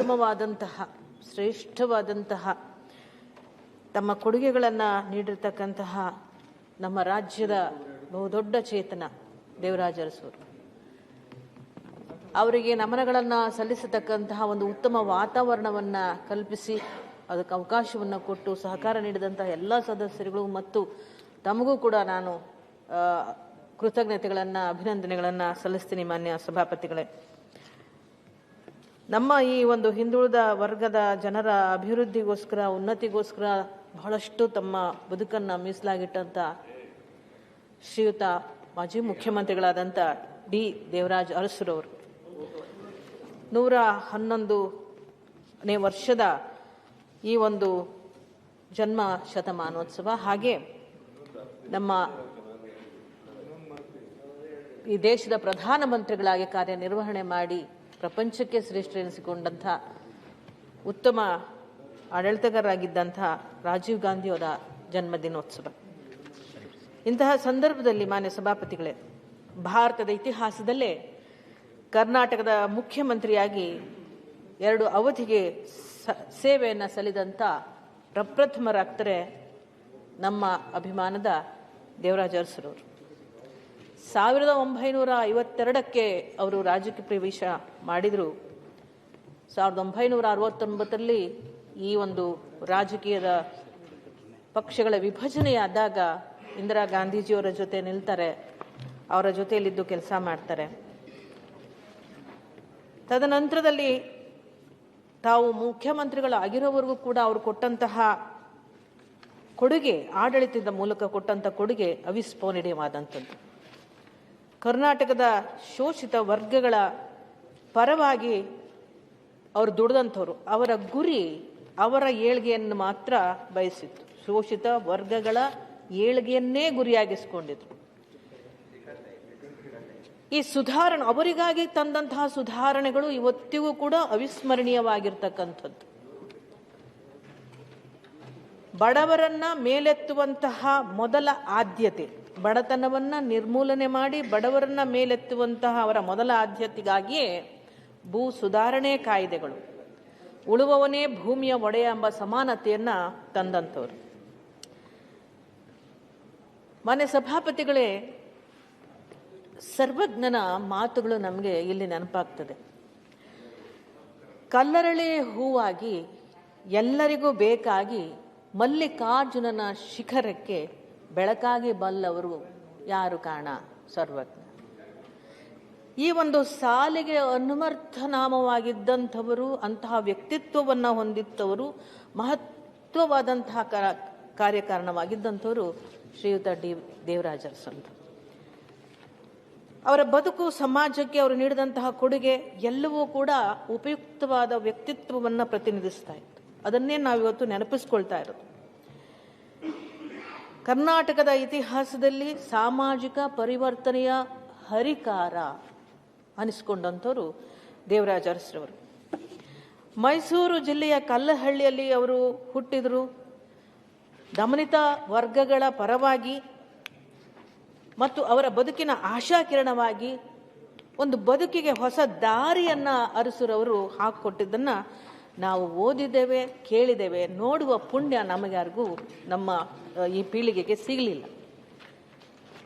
ಉತ್ತಮವಾದಂತಹ ಶ್ರೇಷ್ಠವಾದಂತಹ ತಮ್ಮ ಕೊಡುಗೆಗಳನ್ನು ನೀಡಿರ್ತಕ್ಕಂತಹ ನಮ್ಮ ರಾಜ್ಯದ ಬಹುದೊಡ್ಡ ಚೇತನ ದೇವರಾಜ ಅರಸರು. ಅವರಿಗೆ ನಮನಗಳನ್ನು ಸಲ್ಲಿಸತಕ್ಕಂತಹ ಒಂದು ಉತ್ತಮ ವಾತಾವರಣವನ್ನು ಕಲ್ಪಿಸಿ ಅದಕ್ಕೆ ಅವಕಾಶವನ್ನು ಕೊಟ್ಟು ಸಹಕಾರ ನೀಡಿದಂತಹ ಎಲ್ಲ ಸದಸ್ಯರುಗಳು ಮತ್ತು ತಮಗೂ ಕೂಡ ನಾನು ಕೃತಜ್ಞತೆಗಳನ್ನು ಅಭಿನಂದನೆಗಳನ್ನು ಸಲ್ಲಿಸ್ತೀನಿ. ಮಾನ್ಯ ಸಭಾಪತಿಗಳೇ, ನಮ್ಮ ಈ ಒಂದು ಹಿಂದುಳಿದ ವರ್ಗದ ಜನರ ಅಭಿವೃದ್ಧಿಗೋಸ್ಕರ ಉನ್ನತಿಗೋಸ್ಕರ ಬಹಳಷ್ಟು ತಮ್ಮ ಬದುಕನ್ನು ಮೀಸಲಾಗಿಟ್ಟಂಥ ಶ್ರೀಯುತ ಮಾಜಿ ಮುಖ್ಯಮಂತ್ರಿಗಳಾದಂಥ ಡಿ ದೇವರಾಜ ಅರಸುರವರು 111ನೇ ವರ್ಷದ ಈ ಒಂದು ಜನ್ಮ ಶತಮಾನೋತ್ಸವ, ಹಾಗೆ ನಮ್ಮ ಈ ದೇಶದ ಪ್ರಧಾನಮಂತ್ರಿಗಳಾಗಿ ಕಾರ್ಯನಿರ್ವಹಣೆ ಮಾಡಿ ಪ್ರಪಂಚಕ್ಕೆ ಶ್ರೇಷ್ಠರೆನಿಸಿಕೊಂಡಂಥ ಉತ್ತಮ ಆಡಳಿತಗಾರರಾಗಿದ್ದಂಥ ರಾಜೀವ್ ಗಾಂಧಿಯವರ ಜನ್ಮದಿನೋತ್ಸವ. ಇಂತಹ ಸಂದರ್ಭದಲ್ಲಿ ಮಾನ್ಯ ಸಭಾಪತಿಗಳೇ, ಭಾರತದ ಇತಿಹಾಸದಲ್ಲೇ ಕರ್ನಾಟಕದ ಮುಖ್ಯಮಂತ್ರಿಯಾಗಿ 2 ಅವಧಿಗೆ ಸೇವೆಯನ್ನು ಸಲ್ಲಿದಂಥ ಪ್ರಪ್ರಥಮರಾಗ್ತಾರೆ ನಮ್ಮ ಅಭಿಮಾನದ ದೇವರಾಜ ಅರಸುರವರು. 1952ಕ್ಕೆ ಅವರು ರಾಜಕೀಯ ಪ್ರವೇಶ ಮಾಡಿದರು. 1969ರಲ್ಲಿ ಈ ಒಂದು ರಾಜಕೀಯದ ಪಕ್ಷಗಳ ವಿಭಜನೆಯಾದಾಗ ಇಂದಿರಾ ಗಾಂಧೀಜಿಯವರ ಜೊತೆ ನಿಲ್ತಾರೆ, ಅವರ ಜೊತೆಯಲ್ಲಿದ್ದು ಕೆಲಸ ಮಾಡ್ತಾರೆ. ತದನಂತರದಲ್ಲಿ ತಾವು ಮುಖ್ಯಮಂತ್ರಿಗಳಾಗಿರೋವರೆಗೂ ಕೂಡ ಅವರು ಕೊಟ್ಟಂತಹ ಕೊಡುಗೆ, ಆಡಳಿತದ ಮೂಲಕ ಕೊಟ್ಟಂಥ ಕೊಡುಗೆ ಅವಿಸ್ಮರಣೀಯವಾದಂಥದ್ದು. ಕರ್ನಾಟಕದ ಶೋಷಿತ ವರ್ಗಗಳ ಪರವಾಗಿ ಅವರು ದುಡಿದಂಥವ್ರು. ಅವರ ಗುರಿ ಅವರ ಏಳ್ಗೆಯನ್ನು ಮಾತ್ರ ಬಯಸಿತ್ತು. ಶೋಷಿತ ವರ್ಗಗಳ ಏಳ್ಗೆಯನ್ನೇ ಗುರಿಯಾಗಿಸಿಕೊಂಡಿದ್ರು. ಈ ಸುಧಾರಣೆ ಅವರಿಗಾಗಿ ತಂದಂತಹ ಸುಧಾರಣೆಗಳು ಇವತ್ತಿಗೂ ಕೂಡ ಅವಿಸ್ಮರಣೀಯವಾಗಿರ್ತಕ್ಕಂಥದ್ದು. ಬಡವರನ್ನ ಮೇಲೆತ್ತುವಂತಹ ಮೊದಲ ಆದ್ಯತೆ, ಬಡತನವನ್ನ ನಿರ್ಮೂಲನೆ ಮಾಡಿ ಬಡವರನ್ನ ಮೇಲೆತ್ತುವಂತಹ ಅವರ ಮೊದಲ ಆದ್ಯತೆಗಾಗಿಯೇ ಭೂ ಸುಧಾರಣೆ ಕಾಯ್ದೆಗಳು, ಉಳುವವನೇ ಭೂಮಿಯ ಒಡೆಯ ಎಂಬ ಸಮಾನತೆಯನ್ನ ತಂದಂಥವ್ರು. ಮಾನ್ಯ ಸಭಾಪತಿಗಳೇ, ಸರ್ವಜ್ಞನ ಮಾತುಗಳು ನಮಗೆ ಇಲ್ಲಿ ನೆನಪಾಗ್ತದೆ. ಕಲ್ಲರಳೆ ಹೂವಾಗಿ ಎಲ್ಲರಿಗೂ ಬೇಕಾಗಿ ಮಲ್ಲಿಕಾರ್ಜುನನ ಶಿಖರಕ್ಕೆ ಬೆಳಕಾಗಿ ಬಲ್ಲವರು ಯಾರು ಕಾಣ ಸರ್ವಜ್ಞ. ಈ ಒಂದು ಸಾಲಿಗೆ ಅನುಮರ್ಥನಾಮವಾಗಿದ್ದಂಥವರು, ಅಂತಹ ವ್ಯಕ್ತಿತ್ವವನ್ನು ಹೊಂದಿದ್ದವರು, ಮಹತ್ವವಾದಂತಹ ಕಾರ್ಯಕಾರಣವಾಗಿದ್ದಂಥವರು ಶ್ರೀಯುತ ಡಿ ದೇವರಾಜ ಅರಸರು. ಅವರ ಬದುಕು, ಸಮಾಜಕ್ಕೆ ಅವರು ನೀಡಿದಂತಹ ಕೊಡುಗೆ ಎಲ್ಲವೂ ಕೂಡ ಉಪಯುಕ್ತವಾದ ವ್ಯಕ್ತಿತ್ವವನ್ನು ಪ್ರತಿನಿಧಿಸ್ತಾ ಇತ್ತು. ಅದನ್ನೇ ನಾವಿವತ್ತು ನೆನಪಿಸ್ಕೊಳ್ತಾ ಇರೋದು. ಕರ್ನಾಟಕದ ಇತಿಹಾಸದಲ್ಲಿ ಸಾಮಾಜಿಕ ಪರಿವರ್ತನೆಯ ಹರಿಕಾರ ಅನಿಸ್ಕೊಂಡಂಥವರು ದೇವರಾಜ ಅರಸರವರು. ಮೈಸೂರು ಜಿಲ್ಲೆಯ ಕಲ್ಲಹಳ್ಳಿಯಲ್ಲಿ ಅವರು ಹುಟ್ಟಿದರು. ದಮನಿತ ವರ್ಗಗಳ ಪರವಾಗಿ ಮತ್ತು ಅವರ ಬದುಕಿನ ಆಶಾಕಿರಣವಾಗಿ ಒಂದು ಬದುಕಿಗೆ ಹೊಸ ದಾರಿಯನ್ನ ಅರಸುರವರು ಹಾಕಿಕೊಟ್ಟಿದ್ದನ್ನು ನಾವು ಓದಿದ್ದೇವೆ, ಕೇಳಿದ್ದೇವೆ. ನೋಡುವ ಪುಣ್ಯ ನಮಗ್ಯಾರಿಗೂ ನಮ್ಮ ಈ ಪೀಳಿಗೆಗೆ ಸಿಗಲಿಲ್ಲ.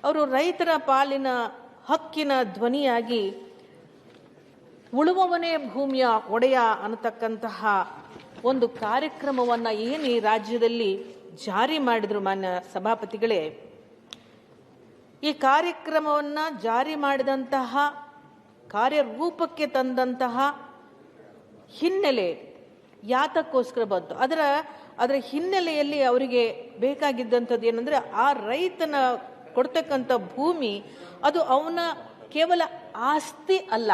ಅವರು ರೈತರ ಪಾಲಿನ ಹಕ್ಕಿನ ಧ್ವನಿಯಾಗಿ ಉಳುವವನೇ ಭೂಮಿಯ ಒಡೆಯ ಅನ್ನತಕ್ಕಂತಹ ಒಂದು ಕಾರ್ಯಕ್ರಮವನ್ನು ಏನು ಈ ರಾಜ್ಯದಲ್ಲಿ ಜಾರಿ ಮಾಡಿದ್ರು ಮಾನ್ಯ ಸಭಾಪತಿಗಳೇ, ಈ ಕಾರ್ಯಕ್ರಮವನ್ನು ಜಾರಿ ಮಾಡಿದಂತಹ, ಕಾರ್ಯರೂಪಕ್ಕೆ ತಂದಂತಹ ಹಿನ್ನೆಲೆ ಯಾತಕ್ಕೋಸ್ಕರ ಬಂತು? ಅದರ ಹಿನ್ನೆಲೆಯಲ್ಲಿ ಅವರಿಗೆ ಬೇಕಾಗಿದ್ದಂಥದ್ದು ಏನಂದರೆ, ಆ ರೈತನ ಕೊಡ್ತಕ್ಕಂಥ ಭೂಮಿ ಅದು ಅವನ ಕೇವಲ ಆಸ್ತಿ ಅಲ್ಲ,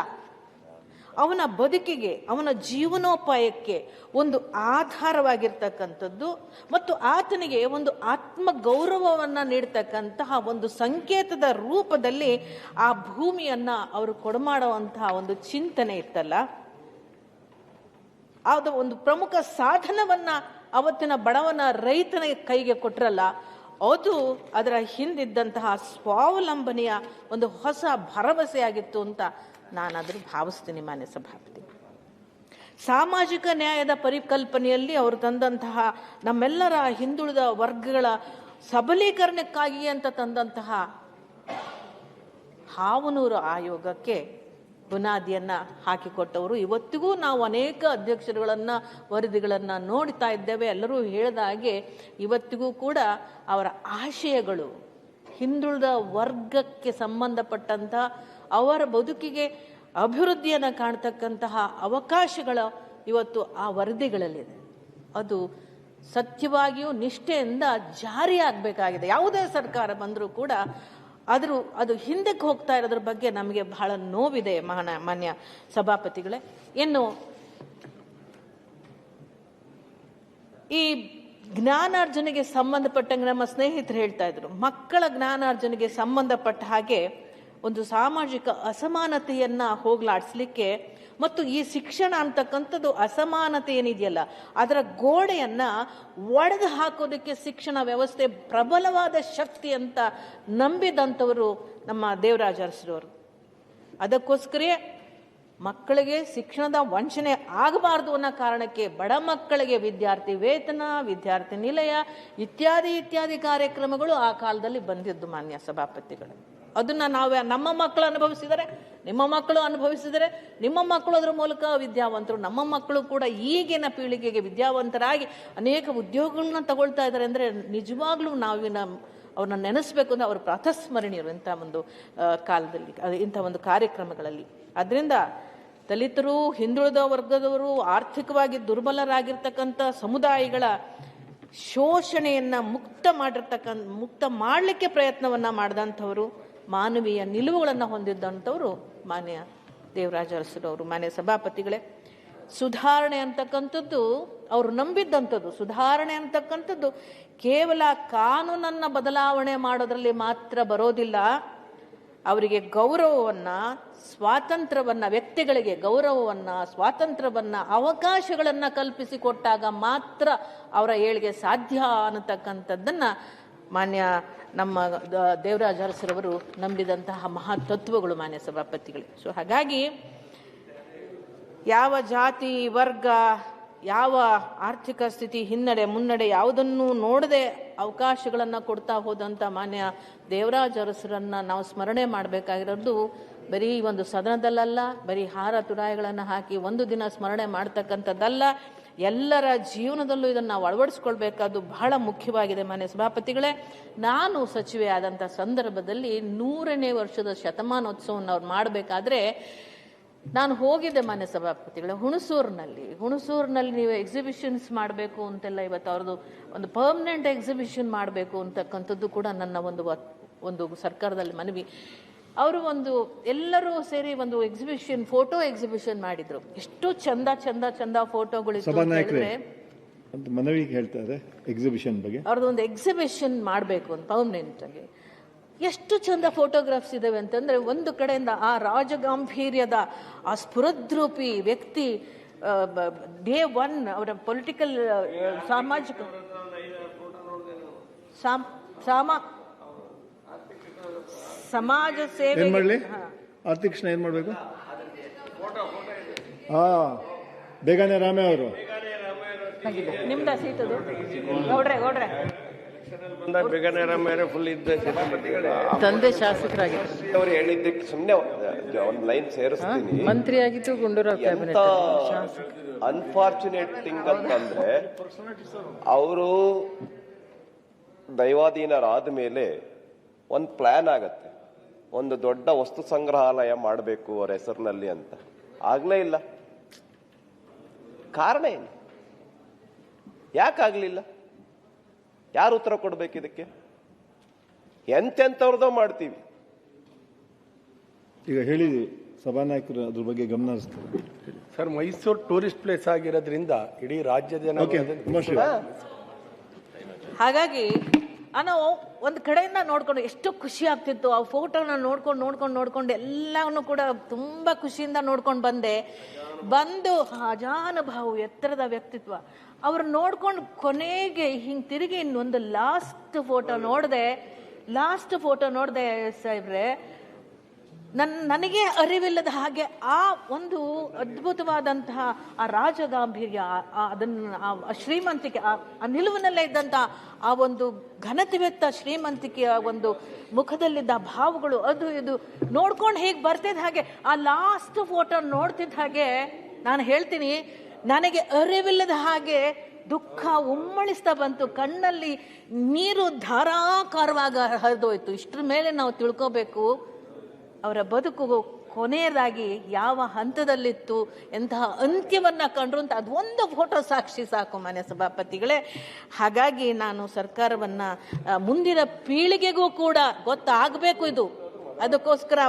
ಅವನ ಬದುಕಿಗೆ, ಅವನ ಜೀವನೋಪಾಯಕ್ಕೆ ಒಂದು ಆಧಾರವಾಗಿರ್ತಕ್ಕಂಥದ್ದು ಮತ್ತು ಆತನಿಗೆ ಒಂದು ಆತ್ಮಗೌರವವನ್ನು ನೀಡ್ತಕ್ಕಂತಹ ಒಂದು ಸಂಕೇತದ ರೂಪದಲ್ಲಿ ಆ ಭೂಮಿಯನ್ನು ಅವರು ಕೊಡಮಾಡುವಂತಹ ಒಂದು ಚಿಂತನೆ ಇತ್ತಲ್ಲ, ಅದು ಒಂದು ಪ್ರಮುಖ ಸಾಧನವನ್ನ ಅವತ್ತಿನ ಬಡವನ ರೈತನ ಕೈಗೆ ಕೊಟ್ರಲ್ಲ, ಅದು ಅದರ ಹಿಂದಿದ್ದಂತಹ ಸ್ವಾವಲಂಬನೆಯ ಒಂದು ಹೊಸ ಭರವಸೆಯಾಗಿತ್ತು ಅಂತ ನಾನಾದರೂ ಭಾವಿಸ್ತೀನಿ ಮಾನ್ಯ ಸಭಾಪತಿ. ಸಾಮಾಜಿಕ ನ್ಯಾಯದ ಪರಿಕಲ್ಪನೆಯಲ್ಲಿ ಅವರು ತಂದಂತಹ ನಮ್ಮೆಲ್ಲರ ಹಿಂದುಳಿದ ವರ್ಗಗಳ ಸಬಲೀಕರಣಕ್ಕಾಗಿ ಅಂತ ತಂದಂತಹ ಹಾವನೂರು ಆಯೋಗಕ್ಕೆ ಬುನಾದಿಯನ್ನ ಹಾಕಿಕೊಟ್ಟವರು. ಇವತ್ತಿಗೂ ನಾವು ಅನೇಕ ಅಧ್ಯಕ್ಷರುಗಳನ್ನ ವರದಿಗಳನ್ನ ನೋಡ್ತಾ ಇದ್ದೇವೆ. ಎಲ್ಲರೂ ಹೇಳಿದ ಹಾಗೆ ಇವತ್ತಿಗೂ ಕೂಡ ಅವರ ಆಶಯಗಳು ಹಿಂದುಳಿದ ವರ್ಗಕ್ಕೆ ಸಂಬಂಧಪಟ್ಟಂತಹ ಅವರ ಬದುಕಿಗೆ ಅಭಿವೃದ್ಧಿಯನ್ನು ಕಾಣ್ತಕ್ಕಂತಹ ಅವಕಾಶಗಳ ಇವತ್ತು ಆ ವರದಿಗಳಲ್ಲಿದೆ. ಅದು ಸತ್ಯವಾಗಿಯೂ ನಿಷ್ಠೆಯಿಂದ ಜಾರಿಯಾಗಬೇಕಾಗಿದೆ. ಯಾವುದೇ ಸರ್ಕಾರ ಬಂದರೂ ಕೂಡ ಅದು ಹಿಂದಕ್ಕೆ ಹೋಗ್ತಾ ಇರೋದ್ರ ಬಗ್ಗೆ ನಮಗೆ ಬಹಳ ನೋವಿದೆ ಮಾನ್ಯ ಸಭಾಪತಿಗಳೇ. ಇನ್ನು ಈ ಜ್ಞಾನಾರ್ಜನೆಗೆ ಸಂಬಂಧಪಟ್ಟಂಗೆ ನಮ್ಮ ಸ್ನೇಹಿತರು ಹೇಳ್ತಾ ಇದ್ರು, ಮಕ್ಕಳ ಜ್ಞಾನಾರ್ಜನೆಗೆ ಸಂಬಂಧಪಟ್ಟ ಹಾಗೆ ಒಂದು ಸಾಮಾಜಿಕ ಅಸಮಾನತೆಯನ್ನ ಹೋಗ್ಲಾಡಿಸ್ಲಿಕ್ಕೆ ಮತ್ತು ಈ ಶಿಕ್ಷಣ ಅಂತಕ್ಕಂಥದ್ದು ಅಸಮಾನತೆ ಏನಿದೆಯಲ್ಲ ಅದರ ಗೋಡೆಯನ್ನ ಒಡೆದು ಹಾಕೋದಕ್ಕೆ ಶಿಕ್ಷಣ ವ್ಯವಸ್ಥೆ ಪ್ರಬಲವಾದ ಶಕ್ತಿ ಅಂತ ನಂಬಿದಂಥವರು ನಮ್ಮ ದೇವರಾಜ ಅರಸರವರು. ಅದಕ್ಕೋಸ್ಕರ ಮಕ್ಕಳಿಗೆ ಶಿಕ್ಷಣದ ವಂಚನೆ ಆಗಬಾರ್ದು ಅನ್ನೋ ಕಾರಣಕ್ಕೆ ಬಡ ಮಕ್ಕಳಿಗೆ ವಿದ್ಯಾರ್ಥಿ ವೇತನ, ವಿದ್ಯಾರ್ಥಿ ನಿಲಯ ಇತ್ಯಾದಿ ಕಾರ್ಯಕ್ರಮಗಳು ಆ ಕಾಲದಲ್ಲಿ ಬಂದಿದ್ದು ಮಾನ್ಯ ಸಭಾಪತಿಗಳು. ಅದನ್ನ ನಮ್ಮ ಮಕ್ಕಳು ಅನುಭವಿಸಿದರೆ, ನಿಮ್ಮ ಮಕ್ಕಳು ಅನುಭವಿಸಿದರೆ, ನಿಮ್ಮ ಮಕ್ಕಳು ಅದರ ಮೂಲಕ ವಿದ್ಯಾವಂತರು, ನಮ್ಮ ಮಕ್ಕಳು ಕೂಡ ಈಗಿನ ಪೀಳಿಗೆಗೆ ವಿದ್ಯಾವಂತರಾಗಿ ಅನೇಕ ಉದ್ಯೋಗಗಳನ್ನ ತಗೊಳ್ತಾ ಇದ್ದಾರೆ ಅಂದರೆ ನಿಜವಾಗ್ಲೂ ಅವ್ರನ್ನ ನೆನೆಸ್ಬೇಕು ಅಂದ್ರೆ ಅವರು ಪ್ರಾತಸ್ಮರಣೀಯರು ಇಂಥ ಒಂದು ಕಾಲದಲ್ಲಿ, ಇಂಥ ಒಂದು ಕಾರ್ಯಕ್ರಮಗಳಲ್ಲಿ. ಅದರಿಂದ ದಲಿತರು, ಹಿಂದುಳಿದ ವರ್ಗದವರು, ಆರ್ಥಿಕವಾಗಿ ದುರ್ಬಲರಾಗಿರ್ತಕ್ಕಂಥ ಸಮುದಾಯಗಳ ಶೋಷಣೆಯನ್ನ ಮುಕ್ತ ಮಾಡಲಿಕ್ಕೆ ಪ್ರಯತ್ನವನ್ನ ಮಾಡಿದಂಥವರು, ಮಾನವೀಯ ನಿಲುವುಗಳನ್ನು ಹೊಂದಿದ್ದಂಥವರು ಮಾನ್ಯ ದೇವರಾಜ ಅರಸರವರು. ಮಾನ್ಯ ಸಭಾಪತಿಗಳೇ, ಸುಧಾರಣೆ ಅಂತಕ್ಕಂಥದ್ದು ಅವರು ನಂಬಿದ್ದಂಥದ್ದು. ಸುಧಾರಣೆ ಅಂತಕ್ಕಂಥದ್ದು ಕೇವಲ ಕಾನೂನನ್ನ ಬದಲಾವಣೆ ಮಾಡೋದ್ರಲ್ಲಿ ಮಾತ್ರ ಬರೋದಿಲ್ಲ. ಅವರಿಗೆ ಗೌರವವನ್ನ, ಸ್ವಾತಂತ್ರ್ಯವನ್ನ, ವ್ಯಕ್ತಿಗಳಿಗೆ ಗೌರವವನ್ನ, ಸ್ವಾತಂತ್ರ್ಯವನ್ನ, ಅವಕಾಶಗಳನ್ನ ಕಲ್ಪಿಸಿಕೊಟ್ಟಾಗ ಮಾತ್ರ ಅವರ ಏಳಿಗೆ ಸಾಧ್ಯ ಅನ್ನತಕ್ಕಂಥದ್ದನ್ನ ಮಾನ್ಯ ನಮ್ಮ ದೇವರಾಜ ಅರಸರವರು ನಂಬಿದಂತಹ ಮಹಾತತ್ವಗಳು ಮಾನ್ಯ ಸಭಾಪತಿಗಳು. ಸೊ ಹಾಗಾಗಿ ಯಾವ ಜಾತಿ, ವರ್ಗ, ಯಾವ ಆರ್ಥಿಕ ಸ್ಥಿತಿ, ಹಿನ್ನಡೆ ಮುನ್ನಡೆ ಯಾವುದನ್ನು ನೋಡದೆ ಅವಕಾಶಗಳನ್ನು ಕೊಡ್ತಾ ಹೋದಂಥ ಮಾನ್ಯ ದೇವರಾಜ ಅರಸರನ್ನ ನಾವು ಸ್ಮರಣೆ ಮಾಡಬೇಕಾಗಿರೋದು ಬರೀ ಒಂದು ಸದನದಲ್ಲ, ಬರೀ ಹಾರ ತುರಾಯಿಗಳನ್ನು ಹಾಕಿ ಒಂದು ದಿನ ಸ್ಮರಣೆ ಮಾಡ್ತಕ್ಕಂಥದ್ದಲ್ಲ. ಎಲ್ಲರ ಜೀವನದಲ್ಲೂ ಇದನ್ನು ನಾವು ಅಳವಡಿಸ್ಕೊಳ್ಬೇಕಾದ್ದು ಬಹಳ ಮುಖ್ಯವಾಗಿದೆ. ಮಾನ್ಯ ಸಭಾಪತಿಗಳೇ, ನಾನು ಸಚಿವೆ ಆದಂಥ ಸಂದರ್ಭದಲ್ಲಿ 100ನೇ ವರ್ಷದ ಶತಮಾನೋತ್ಸವವನ್ನು ಅವ್ರು ಮಾಡಬೇಕಾದ್ರೆ ನಾನು ಹೋಗಿದ್ದೆ ಮಾನ್ಯ ಸಭಾಪತಿಗಳೇ. ಹುಣಸೂರಿನಲ್ಲಿ ನೀವು ಎಕ್ಸಿಬಿಷನ್ಸ್ ಮಾಡಬೇಕು ಅಂತೆಲ್ಲ, ಇವತ್ತು ಅವ್ರದ್ದು ಒಂದು ಪರ್ಮನೆಂಟ್ ಎಕ್ಸಿಬಿಷನ್ ಮಾಡಬೇಕು ಅಂತಕ್ಕಂಥದ್ದು ಕೂಡ ನನ್ನ ಒಂದು ಸರ್ಕಾರದಲ್ಲಿ ಮನವಿ. ಅವರು ಎಲ್ಲರೂ ಸೇರಿ ಒಂದು ಎಕ್ಸಿಬಿಷನ್, ಫೋಟೋ ಎಕ್ಸಿಬಿಷನ್ ಮಾಡಿದ್ರು. ಎಷ್ಟು ಚಂದ ಫೋಟೋಗಳಿತ್ತು. ಮನವಿ ಹೇಳ್ತಾರೆ ಎಕ್ಸಿಬಿಷನ್ ಬಗ್ಗೆ. ಅವ್ರದ್ದು ಒಂದು ಎಕ್ಸಿಬಿಷನ್ ಮಾಡಬೇಕು ಅಂತ ಪರ್ಮನೆಂಟ್ ಆಗಿ. ಎಷ್ಟು ಚಂದ ಫೋಟೋಗ್ರಾಫ್ಸ್ ಇದಾವೆ ಅಂತಂದ್ರೆ, ಒಂದು ಕಡೆಯಿಂದ ಆ ರಾಜಗಾಂಭೀರ್ಯದ ಆ ಸ್ಫುರದ್ರೂಪಿ ವ್ಯಕ್ತಿ ಡೇ 1 ಅವರ ಪೊಲಿಟಿಕಲ್ ಸಾಮಾಜಿಕ ಸಮಾಜ ಸೇವೆ. ಆರ್ಥಿಕ ಕೃಷ್ಣ ಏನ್ ಮಾಡ್ಬೇಕು? ಬೇಗನೆ ರಾಮೇ ಅವರು ನಿಮ್ದ ಸೀಟದು ಗೌಡ್ರೆ ತಂದೆ ಶಾಸಕರಾಗಿತ್ತು. ಅವರು ಹೇಳಿದ್ದಕ್ಕೆ ಸುಮ್ಮನೆ ಒಂದು ಲೈನ್ ಸೇರಿಸ್ತೀನಿ. ಮಂತ್ರಿ ಆಗಿತ್ತು ಗುಂಡೂರಾವ್ ಕ್ಯಾಬಿನೆಟ್. ಅನ್ಫಾರ್ಚುನೇಟ್ ಥಿಂಗ್ ಅಂತಂದ್ರೆ, ಅವರು ದೈವಾಧೀನರಾದ ಮೇಲೆ ಒಂದು ಪ್ಲಾನ್ ಆಗತ್ತೆ, ಒಂದು ದೊಡ್ಡ ವಸ್ತು ಸಂಗ್ರಹಾಲಯ ಮಾಡಬೇಕು ಅವರ ಹೆಸರಿನಲ್ಲಿ ಅಂತ. ಆಗ್ಲೇ ಇಲ್ಲ. ಕಾರಣ ಏನು? ಯಾಕಾಗ್ಲಿಲ್ಲ? ಯಾರು ಉತ್ತರ ಕೊಡ್ಬೇಕು ಇದಕ್ಕೆ? ಎಂತೆಂಥವ್ರದೋ ಮಾಡ್ತೀವಿ. ಈಗ ಹೇಳಿದ್ವಿ ಸಭಾನಾಯಕರು ಅದ್ರ ಬಗ್ಗೆ ಗಮನ ಹರಿಸ್ತಾರೆ. ಸರ್, ಮೈಸೂರು ಟೂರಿಸ್ಟ್ ಪ್ಲೇಸ್ ಆಗಿರೋದ್ರಿಂದ ಇಡೀ ರಾಜ್ಯದ ಹಾಗಾಗಿ ನಾವು ಒಂದು ಕಡೆಯಿಂದ ನೋಡ್ಕೊಂಡು ಎಷ್ಟು ಖುಷಿ ಆಗ್ತಿತ್ತು. ಆ ಫೋಟೋನ ನೋಡ್ಕೊಂಡು ಎಲ್ಲವನ್ನು ಕೂಡ ತುಂಬಾ ಖುಷಿಯಿಂದ ನೋಡ್ಕೊಂಡು ಬಂದು ಅಜಾನುಭಾವು ಎತ್ತರದ ವ್ಯಕ್ತಿತ್ವ ಅವ್ರು ನೋಡ್ಕೊಂಡು ಕೊನೆಗೆ ಹಿಂಗ್ ತಿರುಗಿ ಇನ್ನೊಂದು ಲಾಸ್ಟ್ ಫೋಟೋ ನೋಡ್ದೆ ಸಾಹೇಬ್ರೆ, ನನಗೆ ಅರಿವಿಲ್ಲದ ಹಾಗೆ ಆ ಒಂದು ಅದ್ಭುತವಾದಂತಹ ಆ ರಾಜಗಾಂಭೀರ್ಯ, ಆ ಶ್ರೀಮಂತಿಕೆ, ಆ ನಿಲುವಿನಲ್ಲೇ ಇದ್ದಂತಹ ಆ ಒಂದು ಘನತೆವೆತ್ತ ಶ್ರೀಮಂತಿಕೆಯ ಒಂದು ಮುಖದಲ್ಲಿದ್ದ ಭಾವಗಳು, ಅದು ಇದು ನೋಡ್ಕೊಂಡು ಹೇಗೆ ಬರ್ತಿದ್ದ ಹಾಗೆ, ಆ ಲಾಸ್ಟ್ ಫೋಟೋ ನೋಡ್ತಿದ್ದ ಹಾಗೆ ನಾನು ಹೇಳ್ತೀನಿ, ನನಗೆ ಅರಿವಿಲ್ಲದ ಹಾಗೆ ದುಃಖ ಉಮ್ಮಳಿಸ್ತಾ ಬಂತು, ಕಣ್ಣಲ್ಲಿ ನೀರು ಧಾರಾಕಾರವಾಗಿ ಹರಿದೋಯ್ತು. ಇಷ್ಟ್ರ ಮೇಲೆ ನಾವು ತಿಳ್ಕೋಬೇಕು ಅವರ ಬದುಕು ಕೊನೆಯದಾಗಿ ಯಾವ ಹಂತದಲ್ಲಿತ್ತು, ಎಂತಹ ಅಂತ್ಯವನ್ನ ಕಂಡ್ರು ಅಂತ ಅದೊಂದು ಫೋಟೋ ಸಾಕ್ಷಿ ಸಾಕು ಮಾನ್ಯ ಸಭಾಪತಿಗಳೇ. ಹಾಗಾಗಿ ನಾನು ಸರ್ಕಾರವನ್ನ ಮುಂದಿನ ಪೀಳಿಗೆಗೂ ಕೂಡ ಗೊತ್ತಾಗಬೇಕು ಇದು, ಅದಕ್ಕೋಸ್ಕರ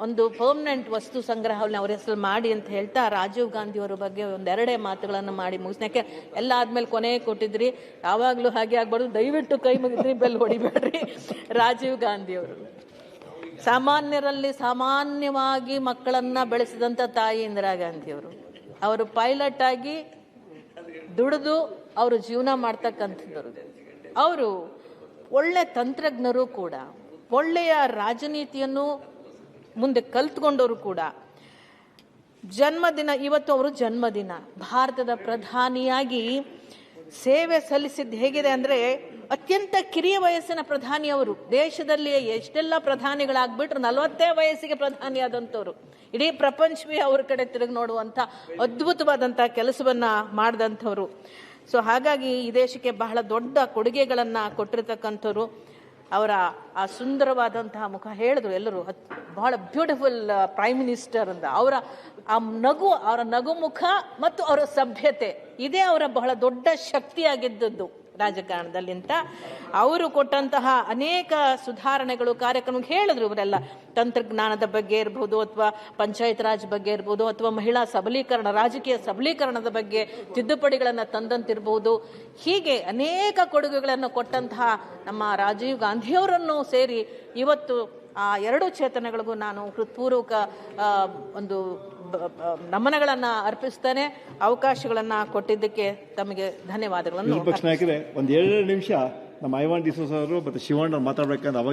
ಒಂದು ಪರ್ಮನೆಂಟ್ ವಸ್ತು ಸಂಗ್ರಹವನ್ನು ಅವ್ರ ಹೆಸರು ಮಾಡಿ ಅಂತ ಹೇಳ್ತಾ, ರಾಜೀವ್ ಗಾಂಧಿ ಅವರ ಬಗ್ಗೆ ಒಂದೆರಡೇ ಮಾತುಗಳನ್ನು ಮಾಡಿ ಮುಗಿಸ್ನಕ್ಕೆ, ಎಲ್ಲ ಆದ್ಮೇಲೆ ಕೊನೆ ಕೊಟ್ಟಿದ್ರಿ, ಯಾವಾಗಲೂ ಹಾಗೆ ಆಗ್ಬಾರ್ದು, ದಯವಿಟ್ಟು ಕೈ ಮುಗಿದ್ರಿ ಬೆಲ್ ಹೊಡಿಬೇಡ್ರಿ. ರಾಜೀವ್ ಗಾಂಧಿ ಅವರು ಸಾಮಾನ್ಯರಲ್ಲಿ ಸಾಮಾನ್ಯವಾಗಿ ಮಕ್ಕಳನ್ನ ಬೆಳೆಸಿದಂಥ ತಾಯಿ ಇಂದಿರಾ ಗಾಂಧಿಯವರು. ಅವರು ಪೈಲಟ್ ಆಗಿ ದುಡಿದು ಅವರು ಜೀವನ ಮಾಡ್ತಕ್ಕಂಥದ್ದು. ಅವರು ಒಳ್ಳೆ ತಂತ್ರಜ್ಞರು ಕೂಡ, ಒಳ್ಳೆಯ ರಾಜನೀತಿಯನ್ನು ಮುಂದೆ ಕಲ್ತ್ಕೊಂಡವರು ಕೂಡ. ಜನ್ಮದಿನ, ಇವತ್ತು ಅವರು ಜನ್ಮದಿನ, ಭಾರತದ ಪ್ರಧಾನಿಯಾಗಿ ಸೇವೆ ಸಲ್ಲಿಸಿದ್ದು ಹೇಗಿದೆ ಅಂದರೆ, ಅತ್ಯಂತ ಕಿರಿಯ ವಯಸ್ಸಿನ ಪ್ರಧಾನಿ ಅವರು. ದೇಶದಲ್ಲಿ ಎಷ್ಟೆಲ್ಲ ಪ್ರಧಾನಿಗಳಾಗ್ಬಿಟ್ರು, 40 ವಯಸ್ಸಿಗೆ ಪ್ರಧಾನಿ ಆದಂಥವ್ರು. ಇಡೀ ಪ್ರಪಂಚವೇ ಅವ್ರ ಕಡೆ ತಿರುಗಿ ನೋಡುವಂಥ ಅದ್ಭುತವಾದಂಥ ಕೆಲಸವನ್ನ ಮಾಡಿದಂಥವ್ರು. ಸೊ ಹಾಗಾಗಿ ಈ ದೇಶಕ್ಕೆ ಬಹಳ ದೊಡ್ಡ ಕೊಡುಗೆಗಳನ್ನು ಕೊಟ್ಟಿರ್ತಕ್ಕಂಥವ್ರು. ಅವರ ಆ ಸುಂದರವಾದಂತಹ ಮುಖ ಹೇಳಿದ್ರು ಎಲ್ಲರೂ, ಬಹಳ ಬ್ಯೂಟಿಫುಲ್ ಪ್ರೈಮ್ ಮಿನಿಸ್ಟರ್ ಅಂತ. ಅವರ ಆ ನಗು, ಅವರ ನಗು ಮುಖ ಮತ್ತು ಅವರ ಸಭ್ಯತೆ, ಇದೇ ಅವರ ಬಹಳ ದೊಡ್ಡ ಶಕ್ತಿಯಾಗಿದ್ದದ್ದು ರಾಜಕಾರಣದಲ್ಲಿ ಅಂತ. ಅವರು ಕೊಟ್ಟಂತಹ ಅನೇಕ ಸುಧಾರಣೆಗಳು, ಕಾರ್ಯಕ್ರಮ ಹೇಳಿದ್ರು ಇವರೆಲ್ಲ. ತಂತ್ರಜ್ಞಾನದ ಬಗ್ಗೆ ಇರ್ಬೋದು, ಅಥವಾ ಪಂಚಾಯತ್ ರಾಜ್ ಬಗ್ಗೆ ಇರ್ಬೋದು, ಅಥವಾ ಮಹಿಳಾ ಸಬಲೀಕರಣ, ರಾಜಕೀಯ ಸಬಲೀಕರಣದ ಬಗ್ಗೆ ತಿದ್ದುಪಡಿಗಳನ್ನು ತಂದಂತಿರ್ಬೋದು. ಹೀಗೆ ಅನೇಕ ಕೊಡುಗೆಗಳನ್ನು ಕೊಟ್ಟಂತಹ ನಮ್ಮ ರಾಜೀವ್ ಗಾಂಧಿಯವರನ್ನು ಸೇರಿ ಇವತ್ತು ಆ ಎರಡು ಚೇತನಗಳಿಗೂ ನಾನು ಹೃತ್ಪೂರ್ವಕ ಒಂದು ನಮನಗಳನ್ನು ಅರ್ಪಿಸ್ತೇನೆ. ಅವಕಾಶಗಳನ್ನು ಕೊಟ್ಟಿದ್ದಕ್ಕೆ ತಮಗೆ ಧನ್ಯವಾದಗಳನ್ನು. ವಿಪಕ್ಷ ನಾಯಕರೇ, ಒಂದು 2 ನಿಮಿಷ ನಮ್ಮ ಐವಾನ್ ಡಿಸೋಜ ಅವರು ಮತ್ತು ಶಿವಣ್ಣ ಮಾತಾಡ್ಬೇಕಂದ್ರೆ